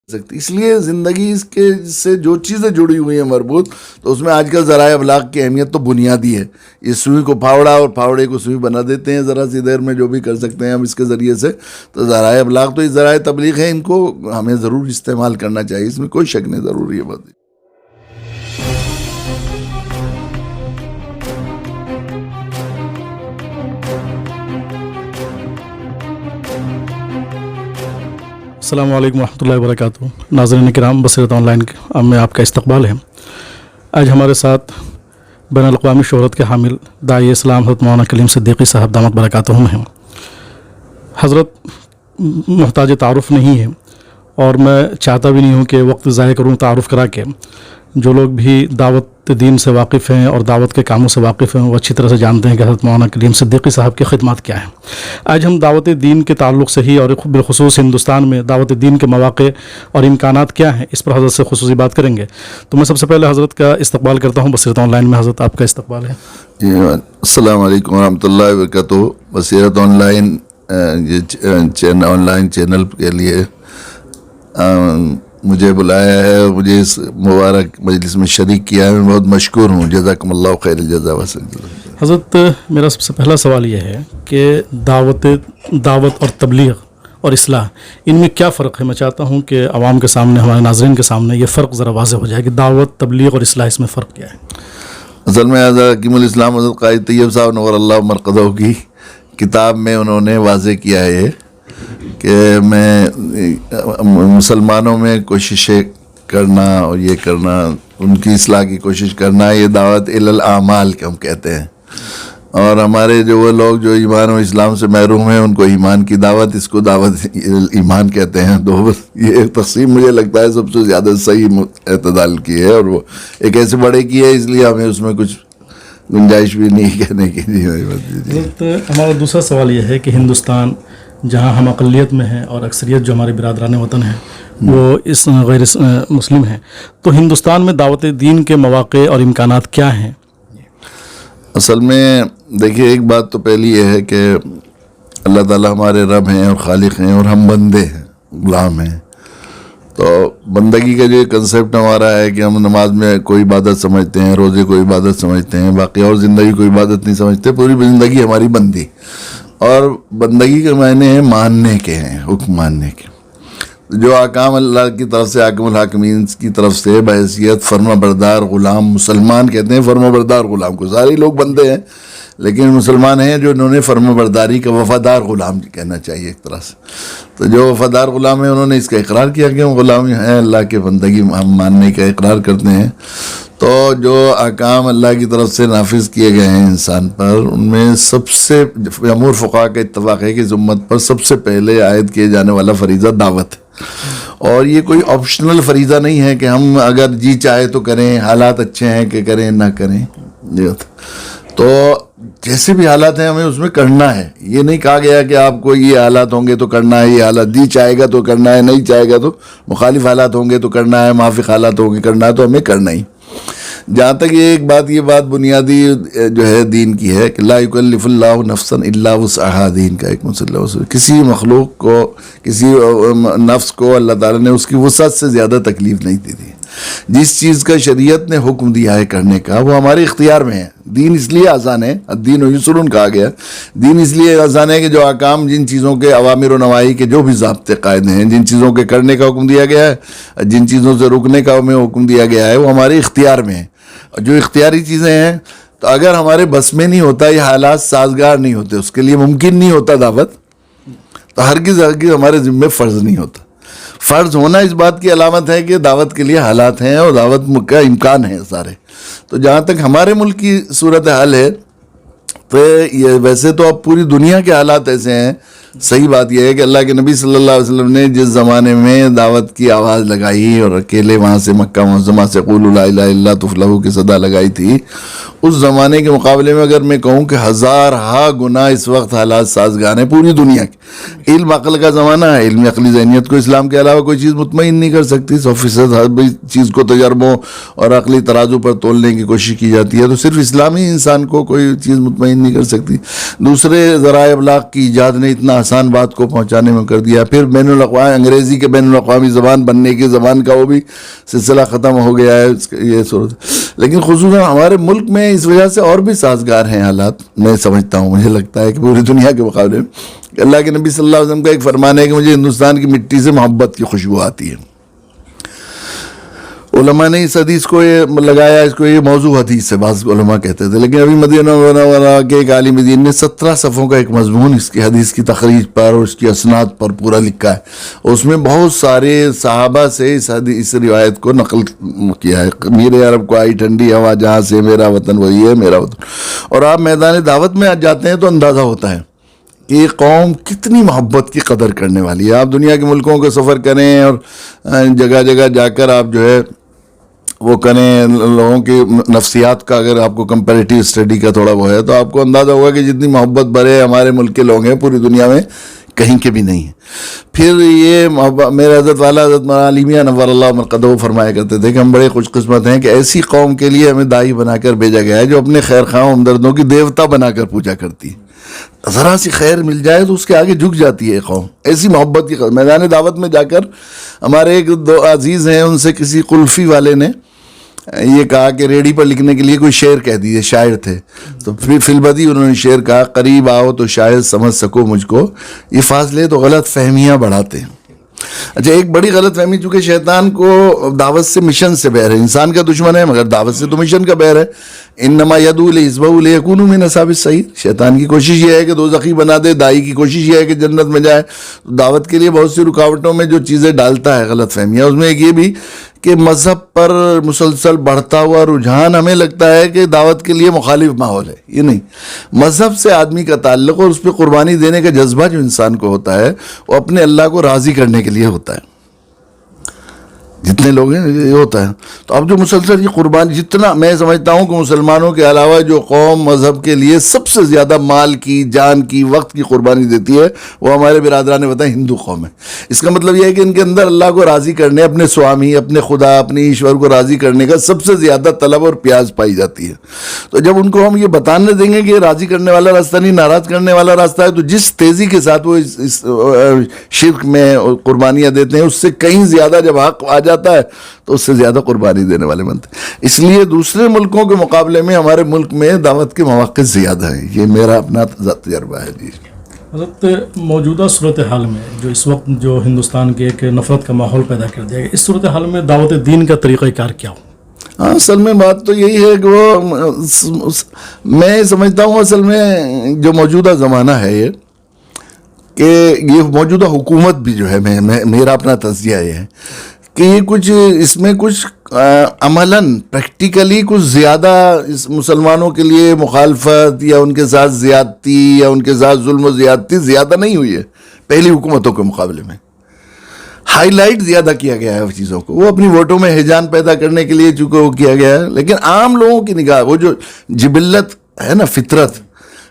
سکتی، اس لیے زندگی اس کے سے جو چیزیں جڑی ہوئی ہیں مربوط، تو اس میں آج کل ذرائع ابلاغ کی اہمیت تو بنیادی ہے. یہ سوئی کو پھاوڑا اور پھاوڑے کو سوئی بنا دیتے ہیں ذرا سی دیر میں، جو بھی کر سکتے ہیں ہم اس کے ذریعے سے. تو ذرائع ابلاغ تو یہ ذرائع تبلیغ ہیں، ان کو ہمیں ضرور استعمال کرنا چاہیے، اس میں کوئی شک نہیں، ضروری ہے بات. السلام علیکم ورحمۃ اللہ وبرکاتہ. ناظرین کرام، بصیرت آن لائن میں آپ کا استقبال ہے. آج ہمارے ساتھ بین الاقوامی شہرت کے حامل داعی اسلام حضرت مولانا کلیم صدیقی صاحب دامت برکاتہم ہیں. حضرت محتاج تعارف نہیں ہے، اور میں چاہتا بھی نہیں ہوں کہ وقت ضائع کروں تعارف کرا کے. جو لوگ بھی دعوت دین سے واقف ہیں اور دعوت کے کاموں سے واقف ہیں وہ اچھی طرح سے جانتے ہیں کہ حضرت مولانا کلیم صدیقی صاحب کی خدمات کیا ہیں. آج ہم دعوت دین کے تعلق سے ہی، اور بالخصوص ہندوستان میں دعوت دین کے مواقع اور امکانات کیا ہیں، اس پر حضرت سے خصوصی بات کریں گے. تو میں سب سے پہلے حضرت کا استقبال کرتا ہوں بصیرت آن لائن میں. حضرت آپ کا استقبال ہے. جی، السلام علیکم ورحمۃ اللہ وبرکاتہ. بصیرت on line on line channel کے لیے مجھے بلایا ہے، مجھے اس مبارک مجلس میں شریک کیا ہے، میں بہت مشکور ہوں. جزاکم اللہ خیر الجزا. حضرت میرا سب سے پہلا سوال یہ ہے کہ دعوت اور تبلیغ اور اصلاح، ان میں کیا فرق ہے؟ میں چاہتا ہوں کہ عوام کے سامنے، ہمارے ناظرین کے سامنے یہ فرق ذرا واضح ہو جائے کہ دعوت، تبلیغ اور اصلاح، اس میں فرق کیا ہے؟ اصل میں حضرت حکیم الاسلام حضرت قائد طیب صاحب نور اللہ مرقدہ کی کتاب میں انہوں نے واضح کیا ہے کہ میں مسلمانوں میں کوششیں کرنا اور یہ کرنا، ان کی اصلاح کی کوشش کرنا، یہ دعوت الاعمال کے ہم کہتے ہیں. اور ہمارے جو وہ لوگ جو ایمان و اسلام سے محروم ہیں ان کو ایمان کی دعوت، اس کو دعوت ایمان کہتے ہیں. تو یہ تقسیم مجھے لگتا ہے سب سے زیادہ صحیح اعتدال کی ہے، اور وہ ایک ایسے بڑے کی ہے، اس لیے ہمیں اس میں کچھ گنجائش بھی نہیں کہنے کی. ہمارا دوسرا سوال یہ ہے کہ ہندوستان جہاں ہم اقلیت میں ہیں اور اکثریت جو ہمارے برادران وطن ہیں وہ اس غیر مسلم ہیں، تو ہندوستان میں دعوت دین کے مواقع اور امکانات کیا ہیں؟ اصل میں دیکھیے، ایک بات تو پہلی یہ ہے کہ اللہ تعالیٰ ہمارے رب ہیں اور خالق ہیں، اور ہم بندے ہیں، غلام ہیں. تو بندگی کا جو کنسیپٹ ہمارا ہے کہ ہم نماز میں کوئی عبادت سمجھتے ہیں، روزے کو عبادت سمجھتے ہیں، باقی اور زندگی کو عبادت نہیں سمجھتے. پوری زندگی ہماری بندی، اور بندگی کے معنی ہیں ماننے کے ہیں، حکم ماننے کے. جو احکام اللہ کی طرف سے، حاکم الحاکمین کی طرف سے بحیثیت فرما بردار غلام، مسلمان کہتے ہیں فرما بردار غلام کو. سارے لوگ بندے ہیں لیکن مسلمان ہیں جو انہوں نے فرما برداری کا وفادار غلام کہنا چاہیے ایک طرح سے. تو جو وفادار غلام ہیں انہوں نے اس کا اقرار کیا کہ ہم غلام ہیں، اللہ کے بندگی ہم ماننے کا اقرار کرتے ہیں. تو جو احکام اللہ کی طرف سے نافذ کیے گئے ہیں انسان پر، ان میں سب سے جمہور فقہا کا اتفاق ہے کہ اس امت پر سب سے پہلے عائد کیے جانے والا فریضہ دعوت ہے. اور یہ کوئی آپشنل فریضہ نہیں ہے کہ ہم اگر جی چاہے تو کریں، حالات اچھے ہیں کہ کریں، نہ کریں. تو جیسے بھی حالات ہیں ہمیں اس میں کرنا ہے. یہ نہیں کہا گیا کہ آپ کو یہ حالات ہوں گے تو کرنا ہے، یہ حالات جی چاہے گا تو کرنا ہے، نہیں چاہے گا تو مخالف حالات ہوں گے تو کرنا ہے، موافق حالات ہوں گے کرنا ہے، تو ہمیں کرنا ہی. جہاں تک یہ بات بنیادی جو ہے دین کی ہے کہ لا یکلف اللہ نفسا الا وسعها، دین کا ایک مسئلہ. کسی مخلوق کو، کسی نفس کو اللہ تعالیٰ نے اس کی وسعت سے زیادہ تکلیف نہیں دی تھی. جس چیز کا شریعت نے حکم دیا ہے کرنے کا وہ ہمارے اختیار میں ہے. دین اس لیے آسان ہے، الدین یسر کہا گیا. دین اس لیے آسان ہے کہ جو احکام، جن چیزوں کے اوامر و نواہی کے جو بھی ضابطے قائد ہیں، جن چیزوں کے کرنے کا حکم دیا گیا ہے، جن چیزوں سے رکنے کا ہمیں حکم دیا گیا ہے، وہ ہمارے اختیار میں ہے. جو اختیاری چیزیں ہیں تو اگر ہمارے بس میں نہیں ہوتا، یہ حالات سازگار نہیں ہوتے، اس کے لیے ممکن نہیں ہوتا دعوت، تو ہرگز ہمارے ذمہ فرض نہیں ہوتا. فرض ہونا اس بات کی علامت ہے کہ دعوت کے لیے حالات ہیں اور دعوت کا امکان ہے سارے. تو جہاں تک ہمارے ملک کی صورتحال ہے، تو یہ ویسے تو اب پوری دنیا کے حالات ایسے ہیں. صحیح بات یہ ہے کہ اللہ کے نبی صلی اللہ علیہ وسلم نے جس زمانے میں دعوت کی آواز لگائی اور اکیلے وہاں سے مکہ معظمہ سے قولوا لا الہ الا اللہ تفلحوا کی صدا لگائی تھی، اس زمانے کے مقابلے میں اگر میں کہوں کہ ہزارہا گنا اس وقت حالات سازگار ہیں پوری دنیا کے. علم عقل کا زمانہ ہے، علم عقلی ذہنیت کو اسلام کے علاوہ کوئی چیز مطمئن نہیں کر سکتی. 100% ہر چیز کو تجربوں اور عقلی ترازو پر تولنے کی کوشش کی جاتی ہے، تو صرف اسلامی انسان کو کوئی چیز مطمئن نہیں کر سکتی. دوسرے ذرائع ابلاغ کی ایجاد نے اتنا آسان بات کو پہنچانے میں کر دیا. پھر بین الاقوامی انگریزی کے بین الاقوامی زبان بننے کی زبان کا وہ بھی سلسلہ ختم ہو گیا ہے یہ صورت. لیکن خصوصاً ہمارے ملک میں اس وجہ سے اور بھی سازگار ہیں حالات, میں سمجھتا ہوں, مجھے لگتا ہے کہ پوری دنیا کے مقابلے میں. اللہ کے نبی صلی اللہ علیہ وسلم کا ایک فرمان ہے کہ مجھے ہندوستان کی مٹی سے محبت کی خوشبو آتی ہے. علماء نے اس حدیث کو یہ لگایا, اس کو یہ موضوع حدیث ہے بعض علماء کہتے تھے, لیکن ابھی مدینہ منورہ کے ایک عالم دین نے 17 صفحوں کا ایک مضمون اس کی حدیث کی تخریج پر اور اس کی اسناد پر پورا لکھا ہے. اس میں بہت سارے صحابہ سے اس روایت کو نقل کیا ہے. میرے عرب کو آئی ٹھنڈی ہوا جہاں سے میرا وطن وہی ہے میرا وطن. اور آپ میدان دعوت میں آج جاتے ہیں تو اندازہ ہوتا ہے کہ یہ قوم کتنی محبت کی قدر کرنے والی ہے. آپ دنیا کے ملکوں کا سفر کریں اور جگہ جگہ جا کر آپ جو ہے وہ کریں, لوگوں کی نفسیات کا اگر آپ کو کمپیریٹیو اسٹڈی کا تھوڑا وہ ہے تو آپ کو اندازہ ہوگا کہ جتنی محبت بھرے ہمارے ملک کے لوگ ہیں پوری دنیا میں کہیں کے بھی نہیں ہیں. پھر یہ میرے حضرت والا حضرت مولانا علی میاں نور اللہ مرقدہ فرمایا کرتے تھے کہ ہم بڑے خوش قسمت ہیں کہ ایسی قوم کے لیے ہمیں داعی بنا کر بھیجا گیا ہے جو اپنے خیر خواہوں ہمدردوں کی دیوتا بنا کر پوجا کرتی ہے. ذرا سی خیر مل جائے تو اس کے آگے جھک جاتی ہے قوم. ایسی محبت کی قدر. میدان دعوت میں جا کر ہمارے ایک دو عزیز ہیں, ان سے کسی قلفی والے نے یہ کہا کہ ریڈی پر لکھنے کے لیے کوئی شعر کہہ دیجیے, شاعر تھے. تو پھر فی البدی انہوں نے شعر کہا, قریب آؤ تو شاید سمجھ سکو مجھ کو, یہ فاصلے تو غلط فہمیاں بڑھاتے ہیں. اچھا, ایک بڑی غلط فہمی, چونکہ شیطان کو دعوت سے مشن سے بہر ہے, انسان کا دشمن ہے مگر دعوت سے تو مشن کا بہر ہے. انما یدعو لحزبہ لیکونوا من اصحاب السعیر. شیطان کی کوشش یہ ہے کہ دوزخی بنا دے, داعی کی کوشش یہ ہے کہ جنت میں جائے. دعوت کے لیے بہت سی رکاوٹوں میں جو چیزیں ڈالتا ہے غلط فہمیاں, اس میں ایک یہ بھی کہ مذہب پر مسلسل بڑھتا ہوا رجحان ہمیں لگتا ہے کہ دعوت کے لیے مخالف ماحول ہے. یہ نہیں, مذہب سے آدمی کا تعلق اور اس پہ قربانی دینے کا جذبہ جو انسان کو ہوتا ہے وہ اپنے اللہ کو راضی کرنے کے لیے ہوتا ہے. جتنے لوگ ہیں یہ ہوتا ہے. تو اب جو مسلسل یہ قربانی, جتنا میں سمجھتا ہوں کہ مسلمانوں کے علاوہ جو قوم مذہب کے لیے سب سے زیادہ مال کی, جان کی, وقت کی قربانی دیتی ہے وہ ہمارے برادران وطن ہندو قوم ہے. اس کا مطلب یہ ہے کہ ان کے اندر اللہ کو راضی کرنے, اپنے سوامی, اپنے خدا, اپنے ایشور کو راضی کرنے کا سب سے زیادہ طلب اور پیاس پائی جاتی ہے. تو جب ان کو ہم یہ بتانے دیں گے کہ یہ راضی کرنے والا راستہ نہیں ناراض کرنے والا راستہ ہے, تو جس تیزی کے ساتھ وہ اس شرک میں قربانیاں دیتے ہیں اس سے کہیں زیادہ جب حق آ جاتا ہے تو اس سے زیادہ قربانی دینے والے بنتے ہیں. اس لیے دوسرے ملکوں کے مقابلے میں ہمارے ملک میں دعوت کے مواقع زیادہ ہیں. یہ میرا اپنا تجربہ ہے. جی حضرت, موجودہ صورتحال میں جو اس وقت جو ہندوستان کے ایک نفرت کا ماحول پیدا کر دیا گیا, اس صورتحال میں دعوت دین کا طریقہ کار کیا ہو؟ ہاں, اصل میں بات تو یہی ہے کہ وہ میں سمجھتا ہوں اصل میں جو موجودہ زمانہ ہے یہ کہ یہ موجودہ حکومت بھی جو ہے, میرا اپنا تجزیہ یہ ہے کہ یہ کچھ اس میں کچھ عملاً پریکٹیکلی کچھ زیادہ اس مسلمانوں کے لیے مخالفت یا ان کے ساتھ زیادتی یا ان کے ساتھ ظلم و زیادتی زیادہ نہیں ہوئی ہے پہلی حکومتوں کے مقابلے میں. ہائی لائٹ زیادہ کیا گیا ہے چیزوں کو, وہ اپنی ووٹوں میں ہیجان پیدا کرنے کے لیے چونکہ وہ کیا گیا ہے. لیکن عام لوگوں کی نگاہ, وہ جو جبلت ہے نا, فطرت,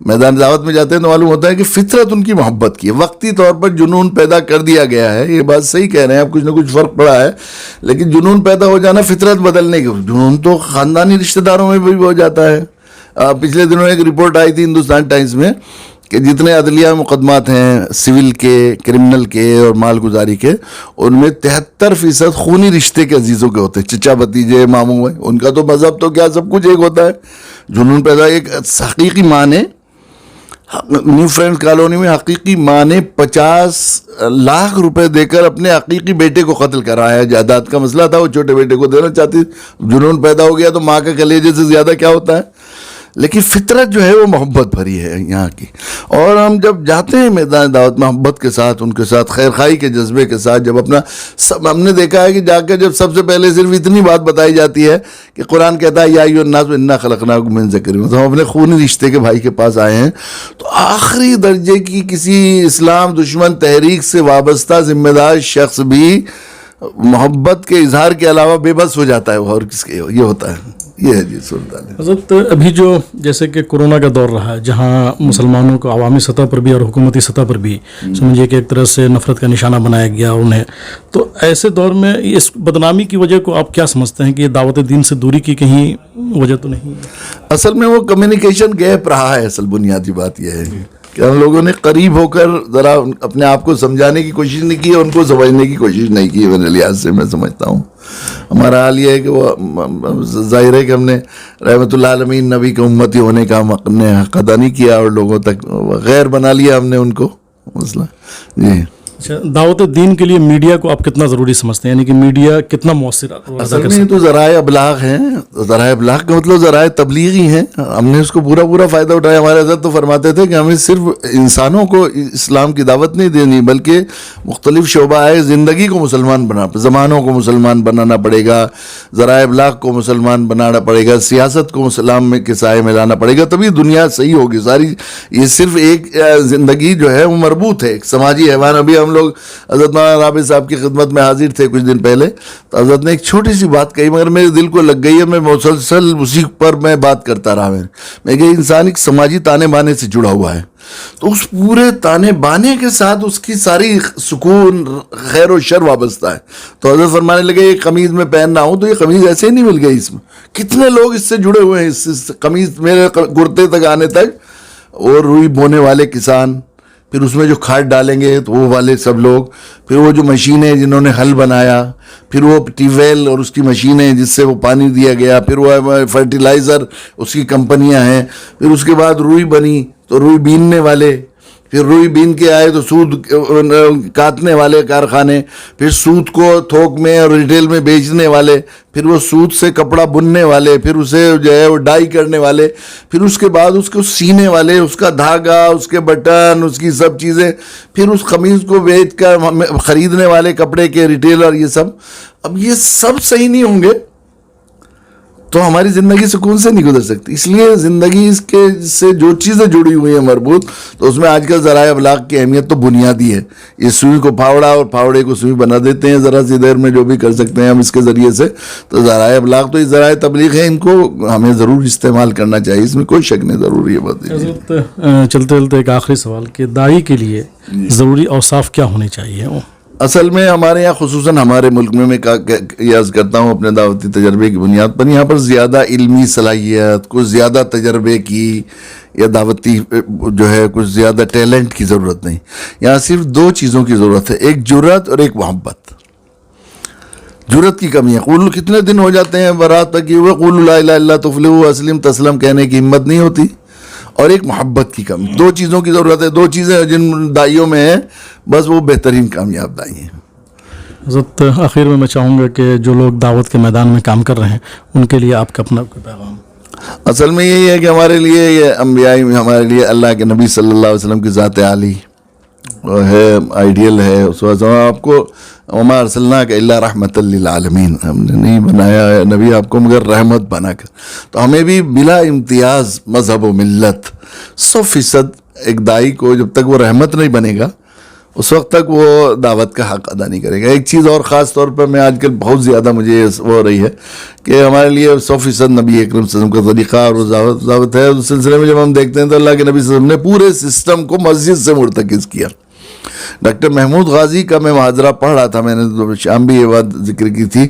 میدان دعوت میں جاتے ہیں تو معلوم ہوتا ہے کہ فطرت ان کی محبت کی ہے. وقتی طور پر جنون پیدا کر دیا گیا ہے, یہ بات صحیح کہہ رہے ہیں آپ, کچھ نہ کچھ فرق پڑا ہے. لیکن جنون پیدا ہو جانا فطرت بدلنے کے, جنون تو خاندانی رشتہ داروں میں بھی ہو جاتا ہے. پچھلے دنوں ایک رپورٹ آئی تھی ہندوستان ٹائمز میں کہ جتنے عدلیہ مقدمات ہیں سول کے, کرمنل کے اور مال گزاری کے, ان میں 73% خونی رشتے کے عزیزوں کے ہوتے ہیں, چچا بھتیجے ماموں ہیں. ان کا تو مذہب تو کیا سب کچھ ایک ہوتا ہے. جنون پیدا, ایک حقیقی ماں نے نیو فرینڈز کالونی میں حقیقی ماں نے 50 لاکھ روپے دے کر اپنے حقیقی بیٹے کو قتل کرایا. جائیداد کا مسئلہ تھا, وہ چھوٹے بیٹے کو دینا چاہتی. جنون پیدا ہو گیا تو ماں کے کلیجے سے زیادہ کیا ہوتا ہے. لیکن فطرت جو ہے وہ محبت بھری ہے یہاں کی. اور ہم جب جاتے ہیں میدان دعوت محبت کے ساتھ, ان کے ساتھ خیر خواہی کے جذبے کے ساتھ, جب اپنا ہم نے دیکھا ہے کہ جا کر جب سب سے پہلے صرف اتنی بات بتائی جاتی ہے کہ قرآن کہتا ہے یا ایھا الناس انا خلقناکم من ذکر و انثی, ہم اپنے خونی رشتے کے بھائی کے پاس آئے ہیں تو آخری درجے کی کسی اسلام دشمن تحریک سے وابستہ ذمہ دار شخص بھی محبت کے اظہار کے علاوہ بے بس ہو جاتا ہے. اور کس کے یہ ہوتا ہے, یہ ہے جی صورتحال. حضرت, ابھی جو جیسے کہ کورونا کا دور رہا ہے جہاں مسلمانوں کو عوامی سطح پر بھی اور حکومتی سطح پر بھی سمجھیے کہ ایک طرح سے نفرت کا نشانہ بنایا گیا انہیں, تو ایسے دور میں اس بدنامی کی وجہ کو آپ کیا سمجھتے ہیں کہ یہ دعوت دین سے دوری کی کہیں وجہ تو نہیں؟ اصل میں وہ کمیونیکیشن گیپ رہا ہے. اصل بنیادی بات یہ ہے کہ ہم لوگوں نے قریب ہو کر ذرا اپنے آپ کو سمجھانے کی کوشش نہیں کی، ان کو سمجھنے کی کوشش نہیں کی. میرے لحاظ سے میں سمجھتا ہوں ہمارا حال یہ ہے کہ وہ ظاہر ہے کہ ہم نے رحمت اللہ عالمین نبی کے امتی ہونے کا ہم نے حق ادا نہیں کیا اور لوگوں تک غیر بنا لیا ہم نے ان کو مسئلہ. جی اچھا، دعوت دین کے لیے میڈیا کو آپ کتنا ضروری سمجھتے ہیں، یعنی کہ میڈیا کتنا مؤثر اصل میں تو ذرائع ابلاغ ہیں. ذرائع ابلاغ کا مطلب ذرائع تبلیغ ہی ہیں. ہم نے اس کو پورا فائدہ اٹھایا. ہمارے حضرت تو فرماتے تھے کہ ہمیں صرف انسانوں کو اسلام کی دعوت نہیں دینی بلکہ مختلف شعبہ زندگی کو مسلمان زمانوں کو مسلمان بنانا پڑے گا، ذرائع ابلاغ کو مسلمان بنانا پڑے گا، سیاست کو اسلام کے سائے میں لانا پڑے گا، تبھی دنیا صحیح ہوگی ساری. یہ صرف ایک زندگی جو ہے وہ مربوط ہے ایک سماجی حیوان. ابھی ہم لوگ حضرت مولانا رابع صاحب کی خدمت میں حاضر تھے کچھ دن پہلے، تو حضرت نے ایک چھوٹی سی بات کہی مگر میرے دل کو لگ گئی ہے. میں مسلسل اسی پر میں بات کرتا رہا. میں کہ انسان ایک سماجی تانے بانے سے جڑا ہوا ہے، تو اس پورے تانے بانے کے ساتھ اس کی ساری سکون خیر و شر وابستہ ہے. تو حضرت فرمانے لگے یہ قمیض میں پہننا ہوں تو یہ قمیض ایسے ہی نہیں مل گئی. اس میں کتنے لوگ اس سے جڑے ہوئے ہیں، اس قمیض میرے کرتے تک آنے تک. اور روئی بونے والے کسان، پھر اس میں جو کھاد ڈالیں گے تو وہ والے سب لوگ، پھر وہ جو مشینیں جنہوں نے ہل بنایا، پھر وہ ٹیوب ویل اور اس کی مشینیں جس سے وہ پانی دیا گیا، پھر وہ فرٹیلائزر اس کی کمپنیاں ہیں، پھر اس کے بعد روئی بنی تو روئی بیننے والے، پھر روئی بین کے آئے تو سود کاٹنے والے کارخانے، پھر سود کو تھوک میں اور ریٹیل میں بیچنے والے، پھر وہ سود سے کپڑا بننے والے، پھر اسے جو ہے وہ ڈائی کرنے والے، پھر اس کے بعد اس کو سینے والے، اس کا دھاگا، اس کے بٹن، اس کی سب چیزیں، پھر اس قمیض کو بیچ کر خریدنے والے کپڑے کے ریٹیلر. یہ سب اب یہ سب صحیح نہیں ہوں گے تو ہماری زندگی سکون سے نہیں گزر سکتی. اس لیے زندگی اس کے سے جو چیزیں جڑی ہوئی ہیں مربوط، تو اس میں آج کل ذرائع ابلاغ کی اہمیت تو بنیادی ہے. یہ سوئی کو پھاوڑا اور پھاوڑے کو سوئی بنا دیتے ہیں ذرا سی دیر میں، جو بھی کر سکتے ہیں ہم اس کے ذریعے سے. تو ذرائع ابلاغ تو یہ ذرائع تبلیغ ہیں، ان کو ہمیں ضرور استعمال کرنا چاہیے، اس میں کوئی شک نہیں. ضروری ہے بات. چلتے چلتے ایک آخری سوال کہ داعی کے لیے ضروری اوصاف کیا ہونے چاہیے؟ اصل میں ہمارے یہاں خصوصاً ہمارے ملک میں عرض کرتا ہوں اپنے دعوتی تجربے کی بنیاد پر، یہاں پر زیادہ علمی صلاحیت، کچھ زیادہ تجربے کی یا دعوتی جو ہے کچھ زیادہ ٹیلنٹ کی ضرورت نہیں. یہاں صرف دو چیزوں کی ضرورت ہے، ایک جرأت اور ایک محبت. جرأت کی کمی ہے. کتنے دن ہو جاتے ہیں برات تک یہ قولوا لا الہ الا اللہ تفلحوا اسلم تسلم کہنے کی ہمت نہیں ہوتی، اور ایک محبت کی کمی. دو چیزوں کی ضرورت ہے. دو چیزیں جن دائیوں میں ہیں بس وہ بہترین کامیاب دائی ہیں. حضرت آخر میں چاہوں گا کہ جو لوگ دعوت کے میدان میں کام کر رہے ہیں ان کے لیے آپ کا اپنا پیغام. اصل میں یہی ہے کہ ہمارے لیے یہ انبیاء، ہمارے لیے اللہ کے نبی صلی اللہ علیہ وسلم کی ذات عالی ہے، آئیڈیل ہے. اس وجہ آپ کو وما ارسلناک الا رحمۃ للعالمین، ہم نے نہیں بنایا ہے نبی آپ کو مگر رحمت بنا کر. تو ہمیں بھی بلا امتیاز مذہب و ملت 100% ایک دائی کو جب تک وہ رحمت نہیں بنے گا اس وقت تک وہ دعوت کا حق ادا نہیں کرے گا. ایک چیز اور خاص طور پر میں آج کل بہت زیادہ مجھے وہ ہو رہی ہے کہ ہمارے لیے 100% نبی اکرم صلی اللہ علیہ وسلم کا طریقہ اور دعوت ہے. اس سلسلے میں جب ہم دیکھتے ہیں تو اللہ کے نبی صلی اللہ علیہ وسلم نے پورے سسٹم کو مسجد سے مرتکز کیا. ڈاکٹر محمود غازی کا میں محاضرہ پڑھ رہا تھا، میں نے شام بھی یہ بات ذکر کی تھی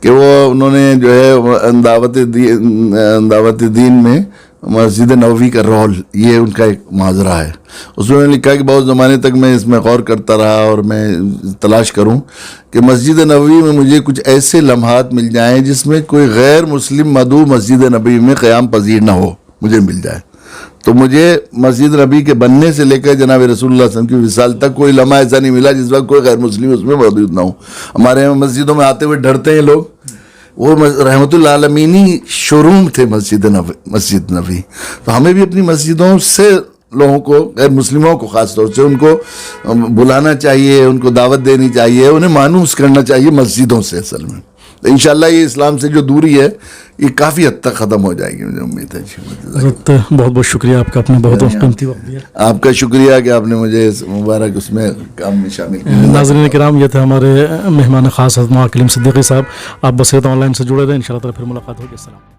کہ انہوں نے جو ہے دعوت دین میں مسجد نبوی کا رول، یہ ان کا ایک محاضرہ ہے. اس میں لکھا کہ بہت زمانے تک میں اس میں غور کرتا رہا اور میں تلاش کروں کہ مسجد نبوی میں مجھے کچھ ایسے لمحات مل جائیں جس میں کوئی غیر مسلم مدعو مسجد نبوی میں قیام پذیر نہ ہو، مجھے مل جائے. تو مجھے مسجد نبی کے بننے سے لے کر جناب رسول اللہ صلی اللہ علیہ وسلم کی وصال تک کوئی لمحہ ایسا نہیں ملا جس وقت کوئی غیر مسلم اس میں موجود نہ ہو. ہمارے یہاں مسجدوں میں آتے ہوئے ڈرتے ہیں لوگ، وہ رحمت اللہ عالمینی شوروم تھے مسجد نبی. تو ہمیں بھی اپنی مسجدوں سے لوگوں کو، غیر مسلموں کو خاص طور سے ان کو بلانا چاہیے، ان کو دعوت دینی چاہیے، انہیں مانوس کرنا چاہیے مسجدوں سے. اصل میں انشاءاللہ یہ اسلام سے جو دوری ہے یہ کافی حد تک ختم ہو جائے گی، مجھے امید ہے. حضرت بہت بہت شکریہ آپ کا، اپنے بہت قیمتی وقت دیا. آپ کا شکریہ کہ آپ نے مجھے اس مبارک اس میں کام میں شامل کیا. ناظرین کرام، یہ تھے ہمارے مہمان خاص حضرت مولانا کلیم صدیقی صاحب. آپ بصیرت آن لائن سے جڑے رہے، انشاءاللہ تعالی پھر ملاقات ہوگی. السلام.